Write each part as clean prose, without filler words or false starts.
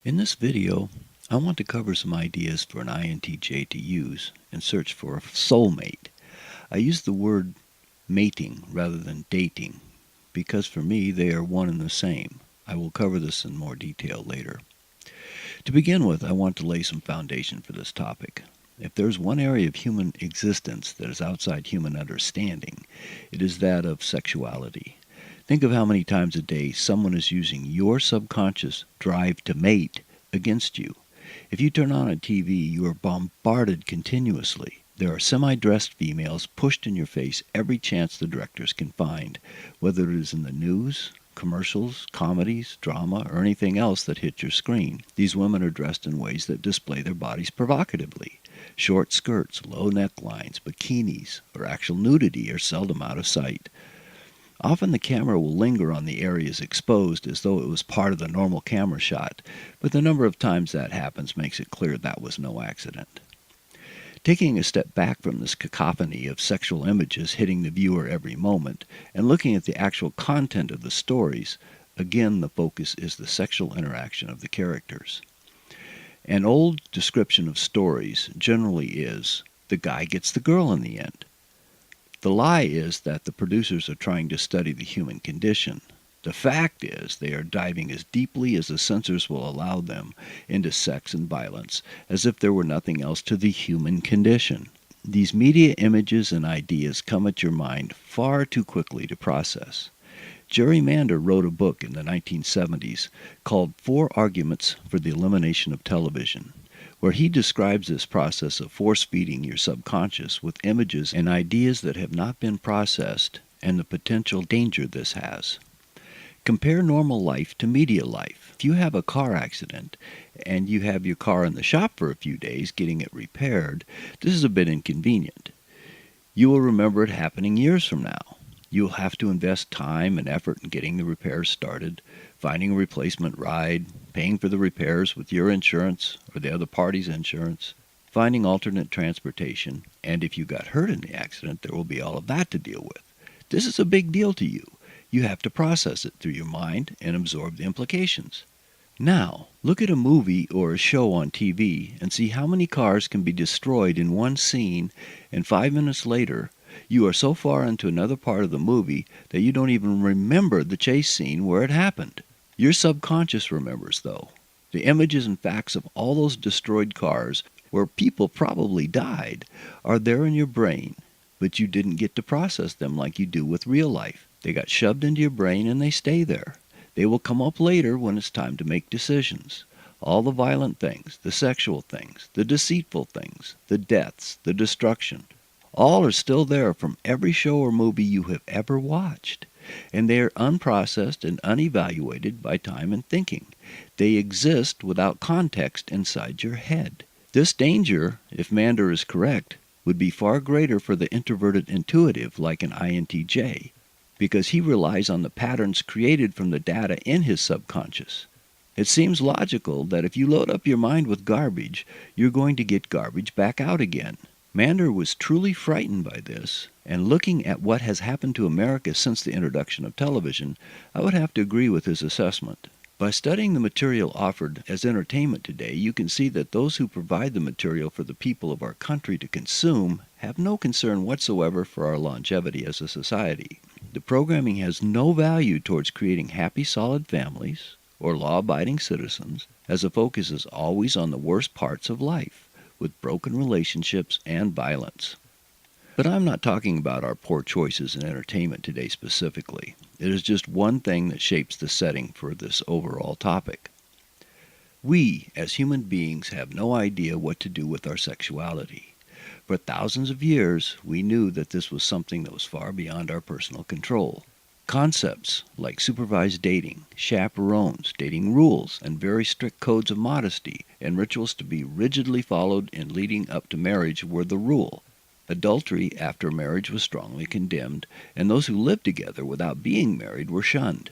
In this video, I want to cover some ideas for an INTJ to use in search for a soulmate. I use the word mating rather than dating because for me they are one and the same. I will cover this in more detail later. To begin with, I want to lay some foundation for this topic. If there's one area of human existence that is outside human understanding, it is that of sexuality. Think of how many times a day someone is using your subconscious drive to mate against you. If you turn on a TV, you are bombarded continuously. There are semi-dressed females pushed in your face every chance the directors can find, whether it is in the news, commercials, comedies, drama, or anything else that hits your screen. These women are dressed in ways that display their bodies provocatively. Short skirts, low necklines, bikinis, or actual nudity are seldom out of sight. Often the camera will linger on the areas exposed as though it was part of the normal camera shot, but the number of times that happens makes it clear that was no accident. Taking a step back from this cacophony of sexual images hitting the viewer every moment and looking at the actual content of the stories, again the focus is the sexual interaction of the characters. An old description of stories generally is, the guy gets the girl in the end. The lie is that the producers are trying to study the human condition. The fact is they are diving as deeply as the censors will allow them into sex and violence, as if there were nothing else to the human condition. These media images and ideas come at your mind far too quickly to process. Jerry Mander wrote a book in the 1970s called 4 Arguments for the Elimination of Television, where he describes this process of force-feeding your subconscious with images and ideas that have not been processed and the potential danger this has. Compare normal life to media life. If you have a car accident and you have your car in the shop for a few days getting it repaired, this is a bit inconvenient. You will remember it happening years from now. You will have to invest time and effort in getting the repairs started, finding a replacement ride, paying for the repairs with your insurance or the other party's insurance, finding alternate transportation, and if you got hurt in the accident, there will be all of that to deal with. This is a big deal to you. You have to process it through your mind and absorb the implications. Now, look at a movie or a show on TV and see how many cars can be destroyed in one scene, and 5 minutes later, you are so far into another part of the movie that you don't even remember the chase scene where it happened. Your subconscious remembers, though. The images and facts of all those destroyed cars, where people probably died, are there in your brain, but you didn't get to process them like you do with real life. They got shoved into your brain and they stay there. They will come up later when it's time to make decisions. All the violent things, the sexual things, the deceitful things, the deaths, the destruction, all are still there from every show or movie you have ever watched. And they are unprocessed and unevaluated by time and thinking. They exist without context inside your head. This danger, if Mander is correct, would be far greater for the introverted intuitive like an INTJ, because he relies on the patterns created from the data in his subconscious. It seems logical that if you load up your mind with garbage, you're going to get garbage back out again. Mander was truly frightened by this, and looking at what has happened to America since the introduction of television, I would have to agree with his assessment. By studying the material offered as entertainment today, you can see that those who provide the material for the people of our country to consume have no concern whatsoever for our longevity as a society. The programming has no value towards creating happy, solid families or law-abiding citizens, as the focus is always on the worst parts of life, with broken relationships and violence. But I'm not talking about our poor choices in entertainment today specifically. It is just one thing that shapes the setting for this overall topic. We, as human beings, have no idea what to do with our sexuality. For thousands of years, we knew that this was something that was far beyond our personal control. Concepts like supervised dating, chaperones, dating rules, and very strict codes of modesty and rituals to be rigidly followed in leading up to marriage were the rule. Adultery after marriage was strongly condemned, and those who lived together without being married were shunned.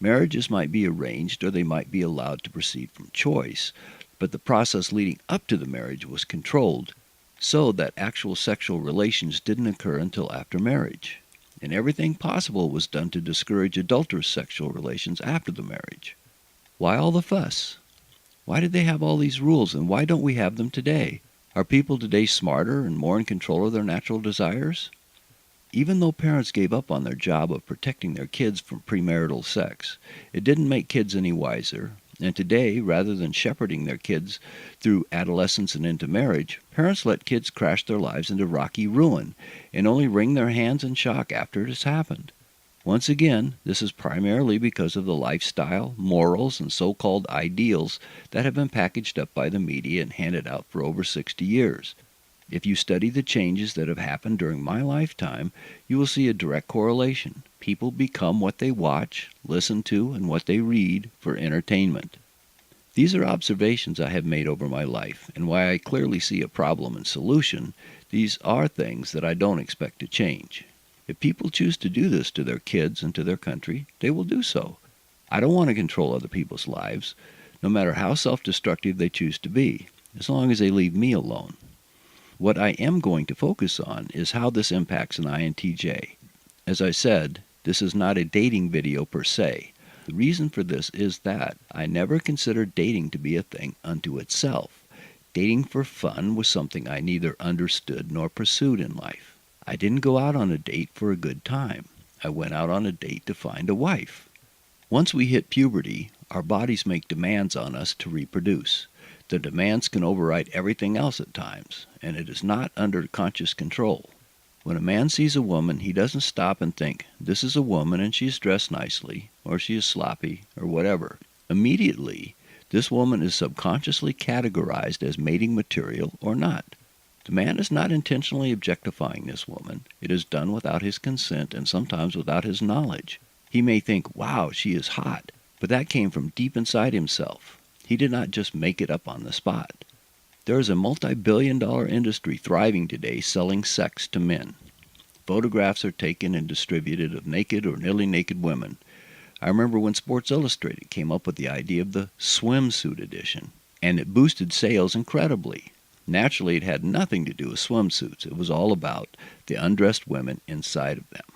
Marriages might be arranged or they might be allowed to proceed from choice, but the process leading up to the marriage was controlled so that actual sexual relations didn't occur until after marriage. And everything possible was done to discourage adulterous sexual relations after the marriage. Why all the fuss? Why did they have all these rules, and why don't we have them today? Are people today smarter and more in control of their natural desires? Even though parents gave up on their job of protecting their kids from premarital sex, it didn't make kids any wiser. And today, rather than shepherding their kids through adolescence and into marriage, parents let kids crash their lives into rocky ruin and only wring their hands in shock after it has happened. Once again, this is primarily because of the lifestyle, morals, and so-called ideals that have been packaged up by the media and handed out for over 60 years. If you study the changes that have happened during my lifetime, you will see a direct correlation. People become what they watch, listen to, and what they read for entertainment. These are observations I have made over my life, and while I clearly see a problem and solution, these are things that I don't expect to change. If people choose to do this to their kids and to their country, they will do so. I don't want to control other people's lives, no matter how self-destructive they choose to be, as long as they leave me alone. What I am going to focus on is how this impacts an INTJ. As I said, this is not a dating video per se. The reason for this is that I never considered dating to be a thing unto itself. Dating for fun was something I neither understood nor pursued in life. I didn't go out on a date for a good time. I went out on a date to find a wife. Once we hit puberty, our bodies make demands on us to reproduce. The demands can override everything else at times, and it is not under conscious control. When a man sees a woman, he doesn't stop and think, this is a woman and she is dressed nicely, or she is sloppy, or whatever. Immediately, this woman is subconsciously categorized as mating material or not. The man is not intentionally objectifying this woman. It is done without his consent and sometimes without his knowledge. He may think, wow, she is hot, but that came from deep inside himself. He did not just make it up on the spot. There is a multi-billion-dollar industry thriving today selling sex to men. Photographs are taken and distributed of naked or nearly naked women. I remember when Sports Illustrated came up with the idea of the swimsuit edition, and it boosted sales incredibly. Naturally, it had nothing to do with swimsuits. It was all about the undressed women inside of them.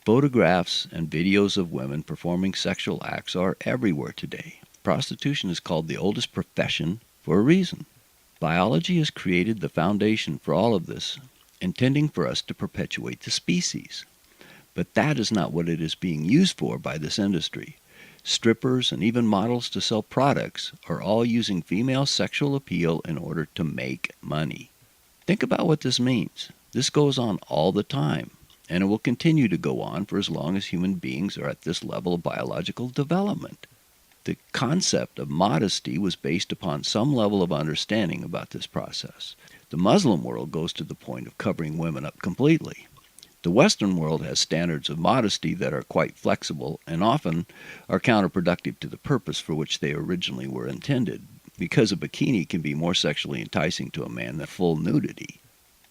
Photographs and videos of women performing sexual acts are everywhere today. Prostitution is called the oldest profession for a reason. Biology has created the foundation for all of this, intending for us to perpetuate the species. But that is not what it is being used for by this industry. Strippers and even models to sell products are all using female sexual appeal in order to make money. Think about what this means. This goes on all the time, and it will continue to go on for as long as human beings are at this level of biological development. The concept of modesty was based upon some level of understanding about this process. The Muslim world goes to the point of covering women up completely. The Western world has standards of modesty that are quite flexible and often are counterproductive to the purpose for which they originally were intended, because a bikini can be more sexually enticing to a man than full nudity.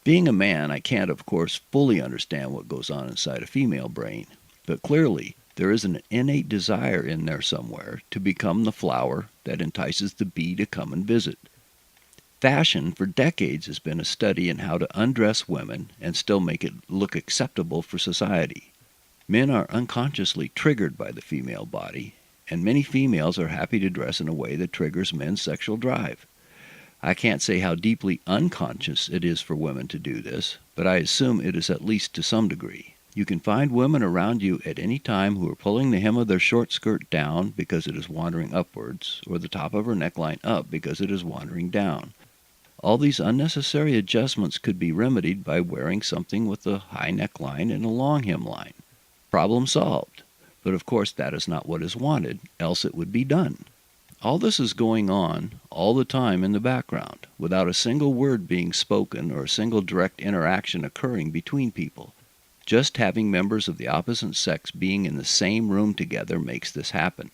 Being a man, I can't, of course, fully understand what goes on inside a female brain, but clearly, there is an innate desire in there somewhere to become the flower that entices the bee to come and visit. Fashion for decades has been a study in how to undress women and still make it look acceptable for society. Men are unconsciously triggered by the female body, and many females are happy to dress in a way that triggers men's sexual drive. I can't say how deeply unconscious it is for women to do this, but I assume it is at least to some degree. You can find women around you at any time who are pulling the hem of their short skirt down because it is wandering upwards, or the top of her neckline up because it is wandering down. All these unnecessary adjustments could be remedied by wearing something with a high neckline and a long hemline. Problem solved. But of course that is not what is wanted, else it would be done. All this is going on all the time in the background, without a single word being spoken or a single direct interaction occurring between people. Just having members of the opposite sex being in the same room together makes this happen.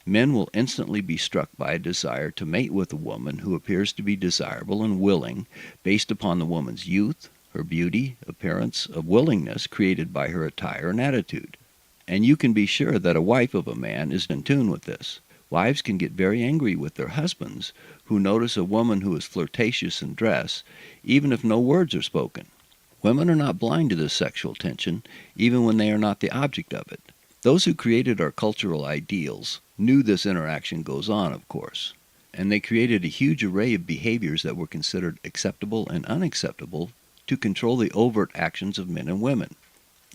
Men will instantly be struck by a desire to mate with a woman who appears to be desirable and willing based upon the woman's youth, her beauty, appearance, of willingness created by her attire and attitude. And you can be sure that a wife of a man is in tune with this. Wives can get very angry with their husbands who notice a woman who is flirtatious in dress, even if no words are spoken. Women are not blind to this sexual tension, even when they are not the object of it. Those who created our cultural ideals knew this interaction goes on, of course. and they created a huge array of behaviors that were considered acceptable and unacceptable to control the overt actions of men and women.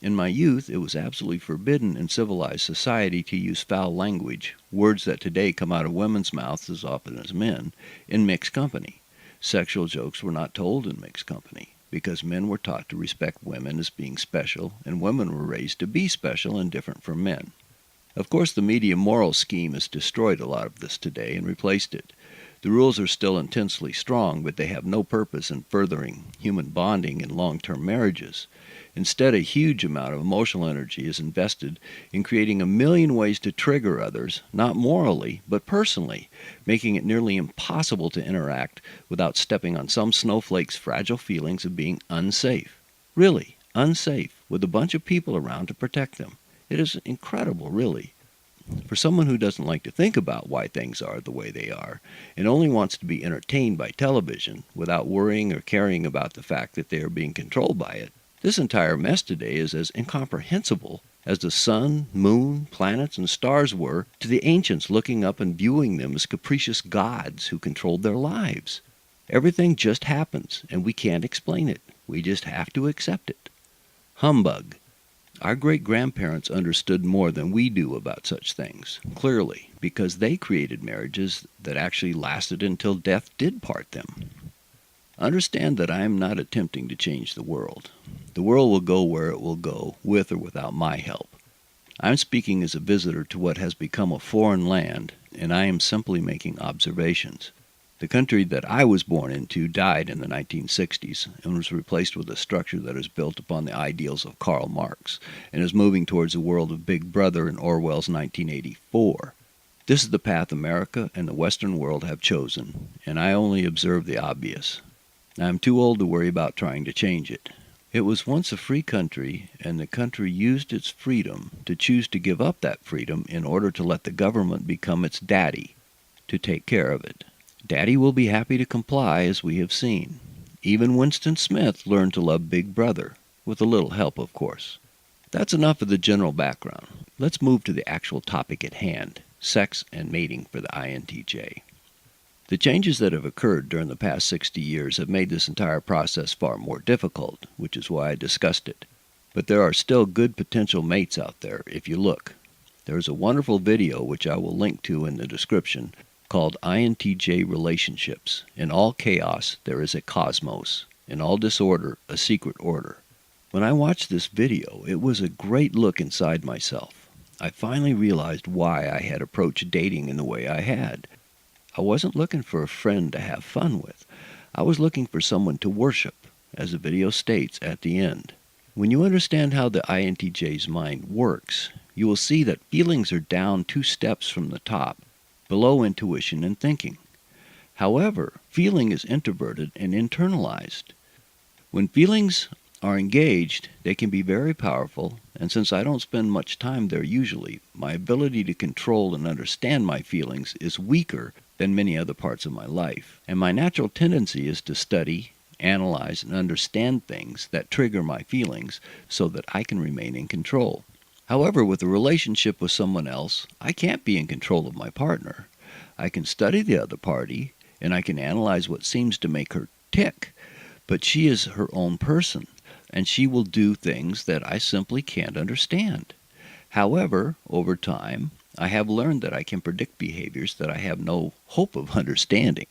In my youth, it was absolutely forbidden in civilized society to use foul language, words that today come out of women's mouths as often as men, in mixed company. Sexual jokes were not told in mixed company, because men were taught to respect women as being special, and women were raised to be special and different from men. Of course, the media moral scheme has destroyed a lot of this today and replaced it. The rules are still intensely strong, but they have no purpose in furthering human bonding in long-term marriages. Instead, a huge amount of emotional energy is invested in creating a million ways to trigger others, not morally, but personally, making it nearly impossible to interact without stepping on some snowflake's fragile feelings of being unsafe. Really, unsafe, with a bunch of people around to protect them. It is incredible, really. For someone who doesn't like to think about why things are the way they are, and only wants to be entertained by television without worrying or caring about the fact that they are being controlled by it, this entire mess today is as incomprehensible as the sun, moon, planets, and stars were to the ancients looking up and viewing them as capricious gods who controlled their lives. Everything just happens, and we can't explain it. We just have to accept it. Humbug. Our great-grandparents understood more than we do about such things, clearly, because they created marriages that actually lasted until death did part them. Understand that I am not attempting to change the world. The world will go where it will go, with or without my help. I'm speaking as a visitor to what has become a foreign land, and I am simply making observations. The country that I was born into died in the 1960s and was replaced with a structure that is built upon the ideals of Karl Marx and is moving towards a world of Big Brother in Orwell's 1984. This is the path America and the Western world have chosen, and I only observe the obvious. I'm too old to worry about trying to change it. It was once a free country, and the country used its freedom to choose to give up that freedom in order to let the government become its daddy, to take care of it. Daddy will be happy to comply, as we have seen. Even Winston Smith learned to love Big Brother, with a little help, of course. That's enough of the general background. Let's move to the actual topic at hand, sex and mating for the INTJ. The changes that have occurred during the past 60 years have made this entire process far more difficult, which is why I discussed it. But there are still good potential mates out there, if you look. There is a wonderful video, which I will link to in the description, called INTJ Relationships. In all chaos, there is a cosmos. In all disorder, a secret order. When I watched this video, it was a great look inside myself. I finally realized why I had approached dating in the way I had. I wasn't looking for a friend to have fun with. I was looking for someone to worship, as the video states at the end. When you understand how the INTJ's mind works, you will see that feelings are down 2 steps from the top, below intuition and thinking. However, feeling is introverted and internalized. When feelings are engaged, they can be very powerful, and since I don't spend much time there usually, my ability to control and understand my feelings is weaker than many other parts of my life, and my natural tendency is to study, analyze, and understand things that trigger my feelings so that I can remain in control. However, with a relationship with someone else, I can't be in control of my partner. I can study the other party, and I can analyze what seems to make her tick, but she is her own person, and she will do things that I simply can't understand. However, over time, I have learned that I can predict behaviors that I have no hope of understanding.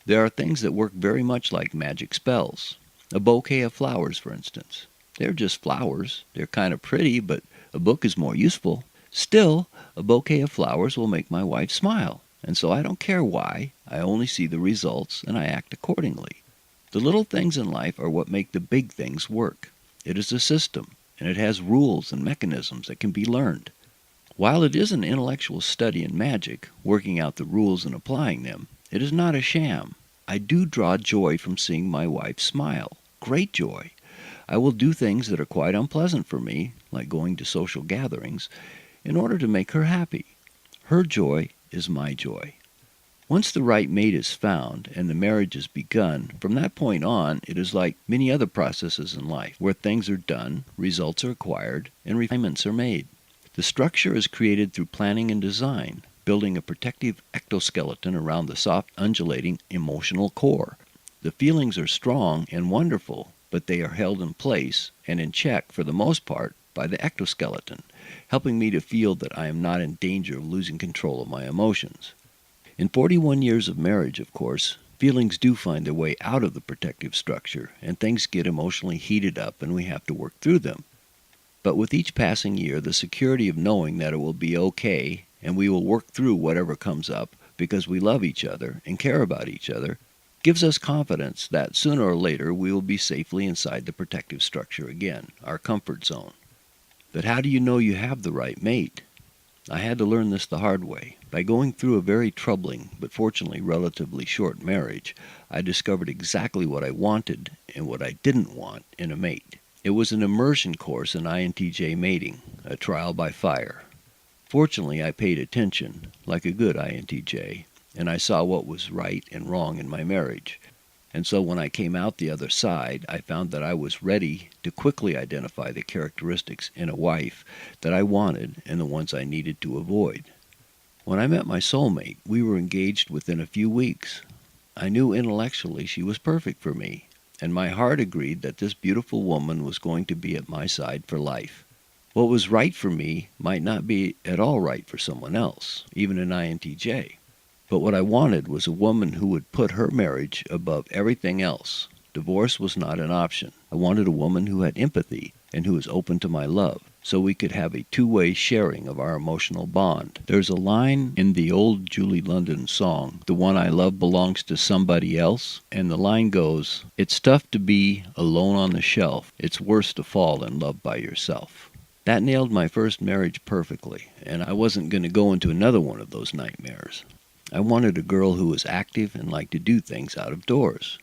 There are things that work very much like magic spells. A bouquet of flowers, for instance. They're just flowers. They're kind of pretty, but a book is more useful. Still, a bouquet of flowers will make my wife smile, and so I don't care why. I only see the results, and I act accordingly. The little things in life are what make the big things work. It is a system, and it has rules and mechanisms that can be learned. While it is an intellectual study in magic, working out the rules and applying them, it is not a sham. I do draw joy from seeing my wife smile. Great joy. I will do things that are quite unpleasant for me, like going to social gatherings, in order to make her happy. Her joy is my joy. Once the right mate is found and the marriage is begun, from that point on, it is like many other processes in life, where things are done, results are acquired, and refinements are made. The structure is created through planning and design, building a protective exoskeleton around the soft, undulating, emotional core. The feelings are strong and wonderful, but they are held in place and in check for the most part by the exoskeleton, helping me to feel that I am not in danger of losing control of my emotions. In 41 years of marriage, of course, feelings do find their way out of the protective structure, and things get emotionally heated up and we have to work through them. But with each passing year, the security of knowing that it will be okay and we will work through whatever comes up because we love each other and care about each other gives us confidence that sooner or later we will be safely inside the protective structure again, our comfort zone. But how do you know you have the right mate? I had to learn this the hard way. By going through a very troubling, but fortunately relatively short marriage, I discovered exactly what I wanted and what I didn't want in a mate. It was an immersion course in INTJ mating, a trial by fire. Fortunately, I paid attention, like a good INTJ, and I saw what was right and wrong in my marriage. And so when I came out the other side, I found that I was ready to quickly identify the characteristics in a wife that I wanted and the ones I needed to avoid. When I met my soulmate, we were engaged within a few weeks. I knew intellectually she was perfect for me, and my heart agreed that this beautiful woman was going to be at my side for life. What was right for me might not be at all right for someone else, even an INTJ. But what I wanted was a woman who would put her marriage above everything else. Divorce was not an option. I wanted a woman who had empathy and who was open to my love, so we could have a two-way sharing of our emotional bond. There's a line in the old Julie London song, "The one I love belongs to somebody else," and the line goes, "It's tough to be alone on the shelf. It's worse to fall in love by yourself." That nailed my first marriage perfectly, and I wasn't going to go into another one of those nightmares. I wanted a girl who was active and liked to do things out of doors.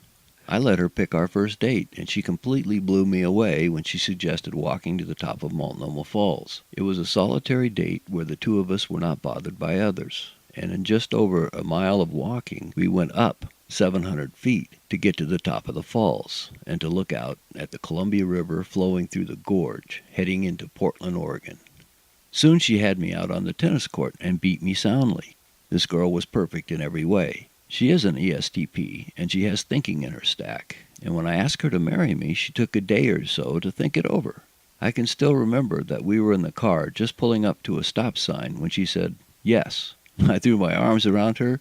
I let her pick our first date, and she completely blew me away when she suggested walking to the top of Multnomah Falls. It was a solitary date where the two of us were not bothered by others, and in just over a mile of walking, we went up 700 feet to get to the top of the falls and to look out at the Columbia River flowing through the gorge, heading into Portland, Oregon. Soon she had me out on the tennis court and beat me soundly. This girl was perfect in every way. She is an ESTP, and she has thinking in her stack. And when I asked her to marry me, she took a day or so to think it over. I can still remember that we were in the car just pulling up to a stop sign when she said, "Yes." I threw my arms around her,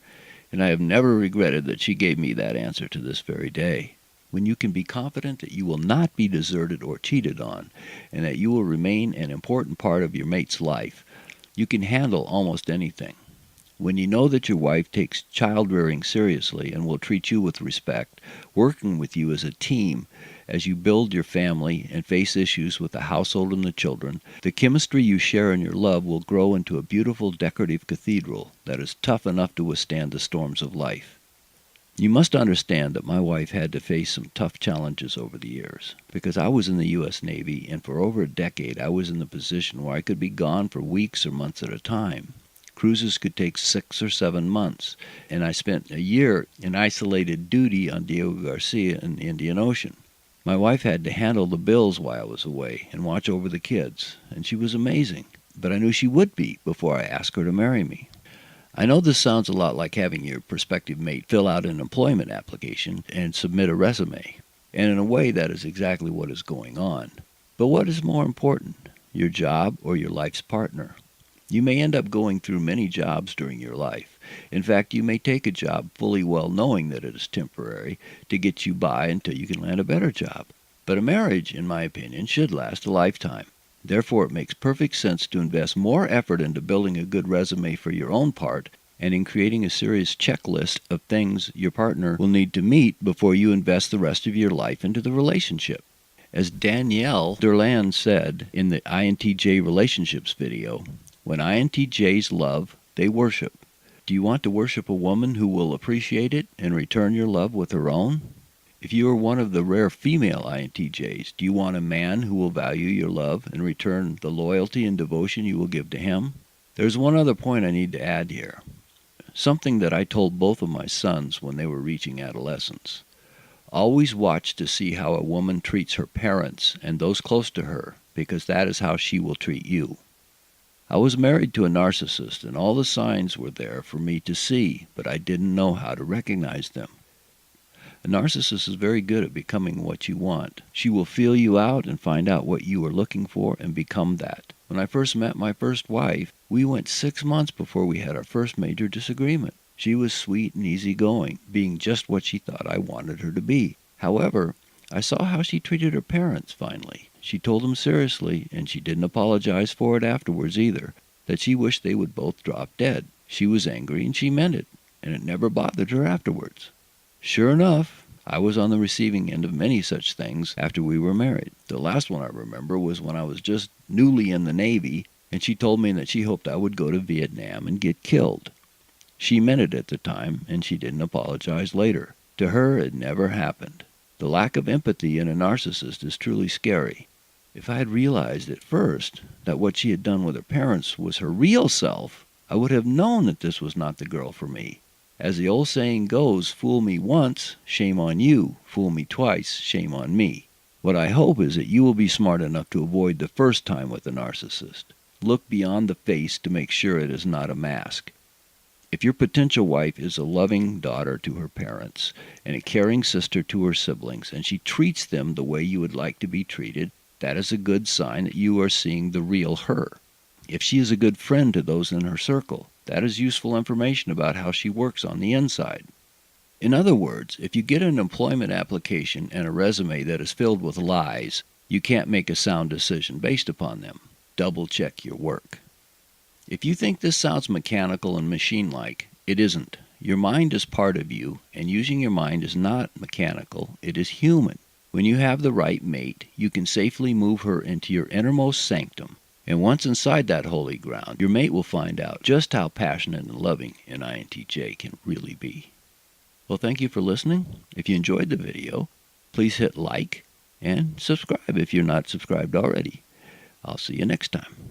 and I have never regretted that she gave me that answer to this very day. When you can be confident that you will not be deserted or cheated on, and that you will remain an important part of your mate's life, you can handle almost anything. When you know that your wife takes child-rearing seriously and will treat you with respect, working with you as a team as you build your family and face issues with the household and the children, the chemistry you share in your love will grow into a beautiful decorative cathedral that is tough enough to withstand the storms of life. You must understand that my wife had to face some tough challenges over the years, because I was in the U.S. Navy, and for over a decade I was in the position where I could be gone for weeks or months at a time. Cruises could take 6 or 7 months, and I spent a year in isolated duty on Diego Garcia in the Indian Ocean. My wife had to handle the bills while I was away and watch over the kids, and she was amazing, but I knew she would be before I asked her to marry me. I know this sounds a lot like having your prospective mate fill out an employment application and submit a resume, and in a way that is exactly what is going on. But what is more important, your job or your life's partner? You may end up going through many jobs during your life. In fact, you may take a job fully well knowing that it is temporary to get you by until you can land a better job. But a marriage, in my opinion, should last a lifetime. Therefore, it makes perfect sense to invest more effort into building a good resume for your own part and in creating a serious checklist of things your partner will need to meet before you invest the rest of your life into the relationship. As Danielle Derland said in the INTJ relationships video, "When INTJs love, they worship." Do you want to worship a woman who will appreciate it and return your love with her own? If you are one of the rare female INTJs, do you want a man who will value your love and return the loyalty and devotion you will give to him? There's one other point I need to add here. Something that I told both of my sons when they were reaching adolescence. Always watch to see how a woman treats her parents and those close to her, because that is how she will treat you. I was married to a narcissist, and all the signs were there for me to see, but I didn't know how to recognize them. A narcissist is very good at becoming what you want. She will feel you out and find out what you are looking for and become that. When I first met my first wife, we went 6 months before we had our first major disagreement. She was sweet and easygoing, being just what she thought I wanted her to be. However, I saw how she treated her parents finally. She told them seriously, and she didn't apologize for it afterwards either, that she wished they would both drop dead. She was angry and she meant it, and it never bothered her afterwards. Sure enough, I was on the receiving end of many such things after we were married. The last one I remember was when I was just newly in the Navy, and she told me that she hoped I would go to Vietnam and get killed. She meant it at the time, and she didn't apologize later. To her, it never happened. The lack of empathy in a narcissist is truly scary. If I had realized at first that what she had done with her parents was her real self, I would have known that this was not the girl for me. As the old saying goes, fool me once, shame on you. Fool me twice, shame on me. What I hope is that you will be smart enough to avoid the first time with a narcissist. Look beyond the face to make sure it is not a mask. If your potential wife is a loving daughter to her parents and a caring sister to her siblings, and she treats them the way you would like to be treated, that is a good sign that you are seeing the real her. If she is a good friend to those in her circle, that is useful information about how she works on the inside. In other words, if you get an employment application and a resume that is filled with lies, you can't make a sound decision based upon them. Double check your work. If you think this sounds mechanical and machine-like, it isn't. Your mind is part of you, and using your mind is not mechanical, it is human. When you have the right mate, you can safely move her into your innermost sanctum. And once inside that holy ground, your mate will find out just how passionate and loving an INTJ can really be. Well, thank you for listening. If you enjoyed the video, please hit like and subscribe if you're not subscribed already. I'll see you next time.